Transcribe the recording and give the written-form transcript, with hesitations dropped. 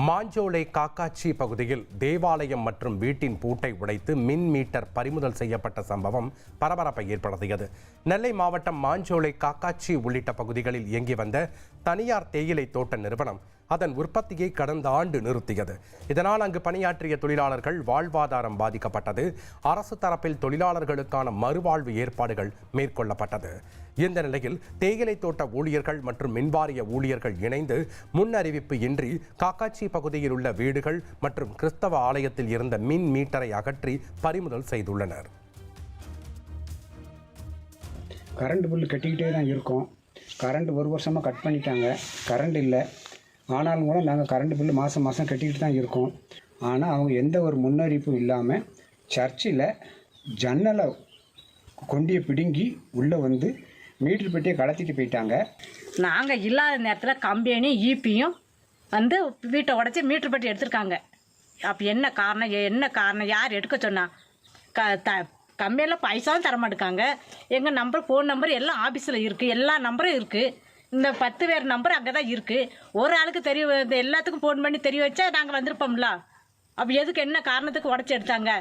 மாஞ்சோலை காக்காச்சி பகுதியில் தேவாலயம் மற்றும் வீட்டின் பூட்டை உடைத்து மின் மீட்டர் பறிமுதல் செய்யப்பட்ட சம்பவம் பரபரப்பை ஏற்படுத்தியது. நெல்லை மாவட்டம் மாஞ்சோலை காக்காச்சி உள்ளிட்ட பகுதிகளில் இயங்கி வந்த தனியார் தேயிலை தோட்ட நிறுவனம் அதன் உற்பத்தியை கடந்த ஆண்டு நிறுத்தியது. இதனால் அங்கு பணியாற்றிய தொழிலாளர்கள் வாழ்வாதாரம் பாதிக்கப்பட்டது. அரசு தரப்பில் தொழிலாளர்களுக்கான மறுவாழ்வு ஏற்பாடுகள் மேற்கொள்ளப்பட்டது. இந்த நிலையில் தேயிலை தோட்ட ஊழியர்கள் மற்றும் மின்வாரிய ஊழியர்கள் இணைந்து முன் அறிவிப்பு இன்றி காக்காச்சி பகுதியில் உள்ள வீடுகள் மற்றும் கிறிஸ்தவ ஆலயத்தில் இருந்த மின் மீட்டரை அகற்றி பறிமுதல் செய்துள்ளனர். கரண்ட் பில் கட்டிக்கிட்டே தான் இருக்கோம். கரண்ட் ஒரு வருஷமாக கட் பண்ணிட்டாங்க. கரண்ட் இல்லை. ஆனாலும் கூட நாங்கள் கரண்ட் பில்லு மாதம் கட்டிக்கிட்டு தான் இருக்கோம். ஆனால் அவங்க எந்த ஒரு முன்னறிவிப்பும் இல்லாமல் சர்ச்சில் ஜன்னலை கொண்டியை பிடுங்கி உள்ளே வந்து மீட்டர் பெட்டியை கலத்திட்டு போயிட்டாங்க. நாங்கள் இல்லாத நேரத்தில் கம்பெனியும் ஈபியும் வந்து வீட்டை உடச்சி மீட்டர் பெட்டி எடுத்திருக்காங்க. அப்போ என்ன காரணம் யார் எடுக்க சொன்னா? கம்பெனியில் பைசாவும் தரமாட்டுக்காங்க. எங்கள் நம்பர், ஃபோன் நம்பர் எல்லாம் ஆஃபீஸில் இருக்குது. எல்லா நம்பரும் இருக்குது. இந்த 10 பேர் நம்பர் அங்கே தான் இருக்குது. ஒரு ஆளுக்கு எல்லாத்துக்கும் ஃபோன் பண்ணி தெரிய வச்சா நாங்கள் வந்திருப்போம்ல. அப்போ எதுக்கு என்ன காரணத்துக்கு உடச்சி எடுத்தாங்க?